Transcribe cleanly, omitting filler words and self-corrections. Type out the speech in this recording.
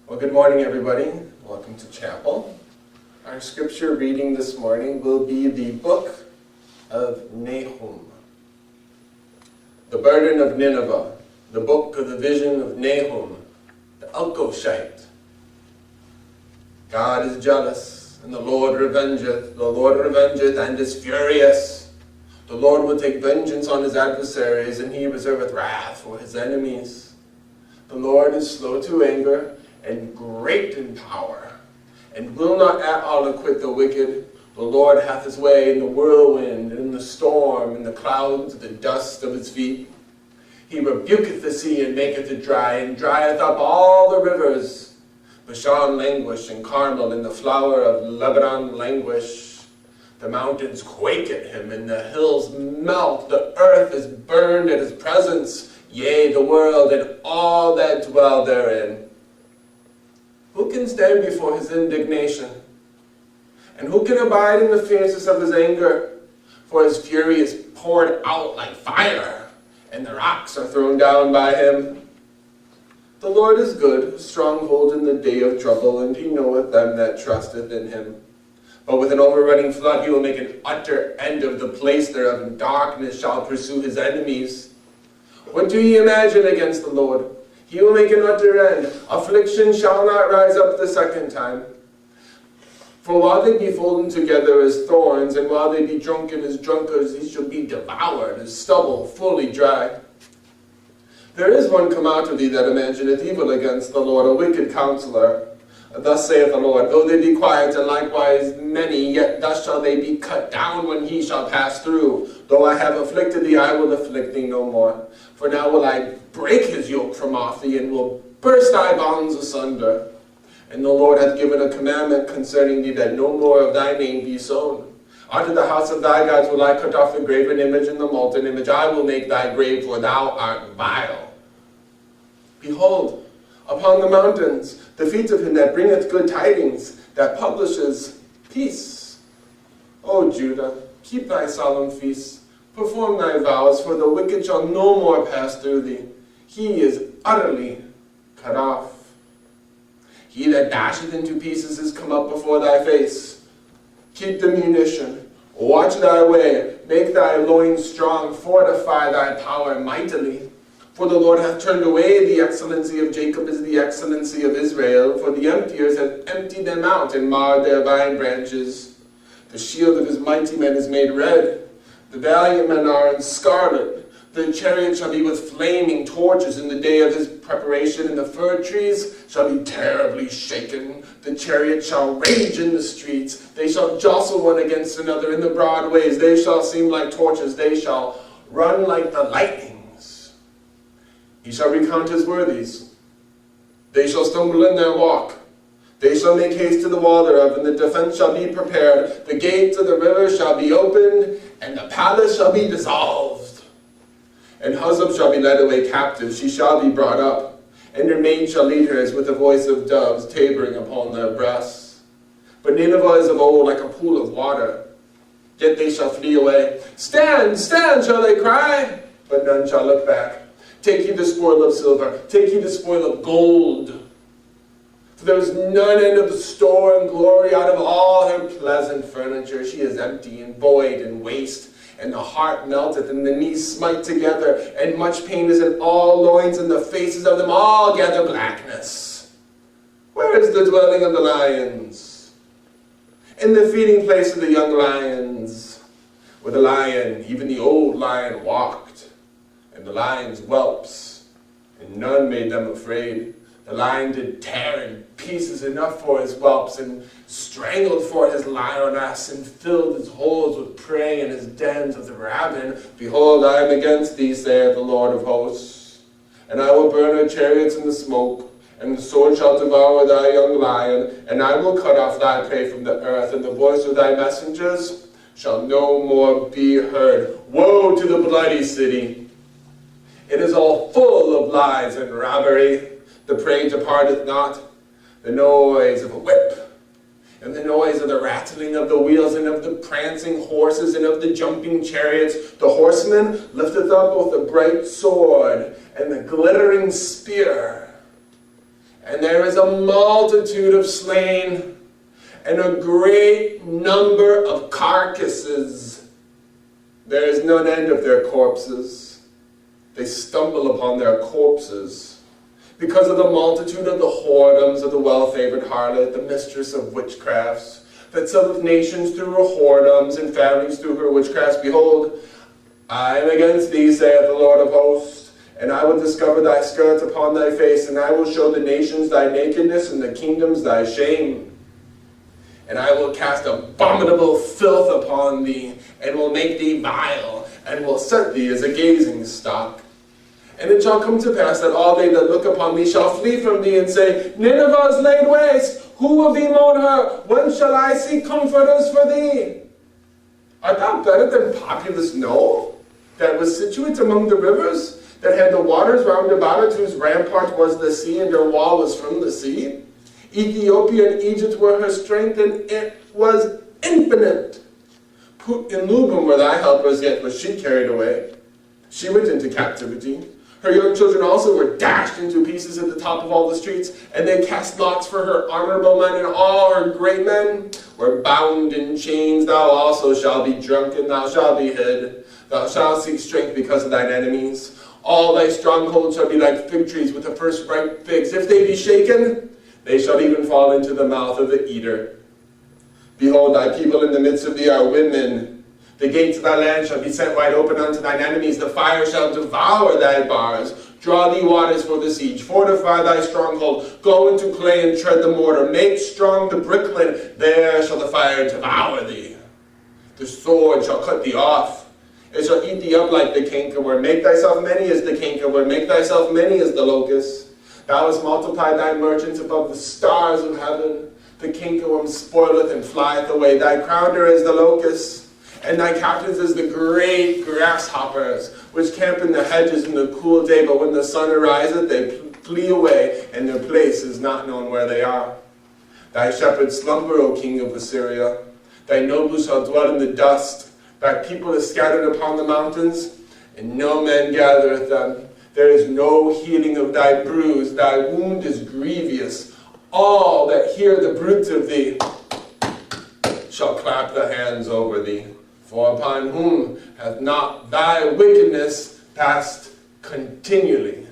Well, good morning, everybody. Welcome to chapel. Our scripture reading this morning will be the Book of Nahum. The burden of Nineveh, the book of the vision of Nahum, the Elkoshite. God is jealous, and the Lord revengeth. The Lord revengeth and is furious. The Lord will take vengeance on his adversaries, and he reserveth wrath for his enemies. The Lord is slow to anger, and great in power, and will not at all acquit the wicked. The Lord hath his way in the whirlwind, and in the storm, in the clouds, the dust of his feet. He rebuketh the sea, and maketh it dry, and drieth up all the rivers. Bashan languish, and Carmel, and the flower of Lebanon languish. The mountains quake at him, and the hills melt. The earth is burned at his presence, yea, the world, and all that dwell therein. Who can stand before his indignation? And who can abide in the fierceness of his anger? For his fury is poured out like fire, and the rocks are thrown down by him. The Lord is good, a stronghold in the day of trouble, and he knoweth them that trusteth in him. But with an overrunning flood he will make an utter end of the place thereof, and darkness shall pursue his enemies. What do ye imagine against the Lord? He will make an utter end. Affliction shall not rise up the second time. For while they be folden together as thorns, and while they be drunken as drunkards, he shall be devoured as stubble fully dry. There is one come out of thee that imagineth evil against the Lord, a wicked counselor. Thus saith the Lord, though they be quiet and likewise many, yet thus shall they be cut down when he shall pass through. Though I have afflicted thee, I will afflict thee no more. For now will I break his yoke from off thee, and will burst thy bonds asunder. And the Lord hath given a commandment concerning thee, that no more of thy name be sown. Out of the house of thy gods will I cut off the graven image and the molten image. I will make thy grave, for thou art vile. Behold, upon the mountains, the feet of him that bringeth good tidings, that publishes peace. O Judah, keep thy solemn feasts, perform thy vows, for the wicked shall no more pass through thee. He is utterly cut off. He that dasheth into pieces is come up before thy face. Keep the munition, watch thy way, make thy loins strong, fortify thy power mightily. For the Lord hath turned away the excellency of Jacob as the excellency of Israel, for the emptiers have emptied them out and marred their vine branches. The shield of his mighty men is made red. The valiant men are in scarlet. The chariot shall be with flaming torches in the day of his preparation, and the fir trees shall be terribly shaken. The chariot shall rage in the streets. They shall jostle one against another in the broad ways. They shall seem like torches. They shall run like the lightnings. He shall recount his worthies. They shall stumble in their walk. They shall make haste to the wall thereof, and the defense shall be prepared. The gates of the river shall be opened, and the palace shall be dissolved. And Huzzab shall be led away captive. She shall be brought up, and her maid shall lead her as with the voice of doves tabering upon their breasts. But Nineveh is of old like a pool of water. Yet they shall flee away. Stand, stand, shall they cry, but none shall look back. Take ye the spoil of silver, take ye the spoil of gold. For there is none end of the store and glory out of all her pleasant furniture. She is empty and void and waste, and the heart melteth, and the knees smite together, and much pain is in all loins, and the faces of them all gather blackness. Where is the dwelling of the lions? In the feeding place of the young lions, where the lion, even the old lion, walked, and the lions whelps, and none made them afraid. The lion did tear in pieces enough for his whelps, and strangled for his lioness, and filled his holes with prey, and his dens with ravin. Behold, I am against thee, saith the Lord of hosts, and I will burn her chariots in the smoke, and the sword shall devour thy young lion, and I will cut off thy prey from the earth, and the voice of thy messengers shall no more be heard. Woe to the bloody city! It is all full of lies and robbery. The prey departeth not. The noise of a whip, and the noise of the rattling of the wheels, and of the prancing horses, and of the jumping chariots. The horseman lifteth up both the bright sword and the glittering spear. And there is a multitude of slain, and a great number of carcasses. There is no end of their corpses. They stumble upon their corpses, because of the multitude of the whoredoms of the well-favored harlot, the mistress of witchcrafts, that selleth nations through her whoredoms, and families through her witchcrafts. Behold, I am against thee, saith the Lord of hosts, and I will discover thy skirts upon thy face, and I will show the nations thy nakedness, and the kingdoms thy shame. And I will cast abominable filth upon thee, and will make thee vile, and will set thee as a gazing stock. And it shall come to pass that all they that look upon me shall flee from thee, and say, Nineveh is laid waste. Who will bemoan her? When shall I see comforters for thee? Art thou better than populous No, that was situate among the rivers, that had the waters round about it, whose rampart was the sea, and her wall was from the sea? Ethiopia and Egypt were her strength, and it was infinite. Put in Lubim were thy helpers, yet was she carried away. She went into captivity. Her young children also were dashed into pieces at the top of all the streets, and they cast lots for her honorable men, and all her great men were bound in chains. Thou also shalt be drunken, thou shalt be hid. Thou shalt seek strength because of thine enemies. All thy strongholds shall be like fig trees with the first ripe figs. If they be shaken, they shall even fall into the mouth of the eater. Behold, thy people in the midst of thee are women. The gates of thy land shall be set wide open unto thine enemies. The fire shall devour thy bars. Draw thee waters for the siege. Fortify thy stronghold. Go into clay and tread the mortar. Make strong the brickland. There shall the fire devour thee. The sword shall cut thee off. It shall eat thee up like the cankerworm. Make thyself many as the cankerworm. Make thyself many as the locust. Thou hast multiplied thy merchants above the stars of heaven. The cankerworm spoileth and flieth away. Thy crowner is the locust, and thy captains is the great grasshoppers, which camp in the hedges in the cool day. But when the sun ariseth, they flee away, and their place is not known where they are. Thy shepherds slumber, O king of Assyria. Thy nobles shall dwell in the dust. Thy people is scattered upon the mountains, and no man gathereth them. There is no healing of thy bruise. Thy wound is grievous. All that hear the bruit of thee shall clap the hands over thee. For upon whom hath not thy wickedness passed continually?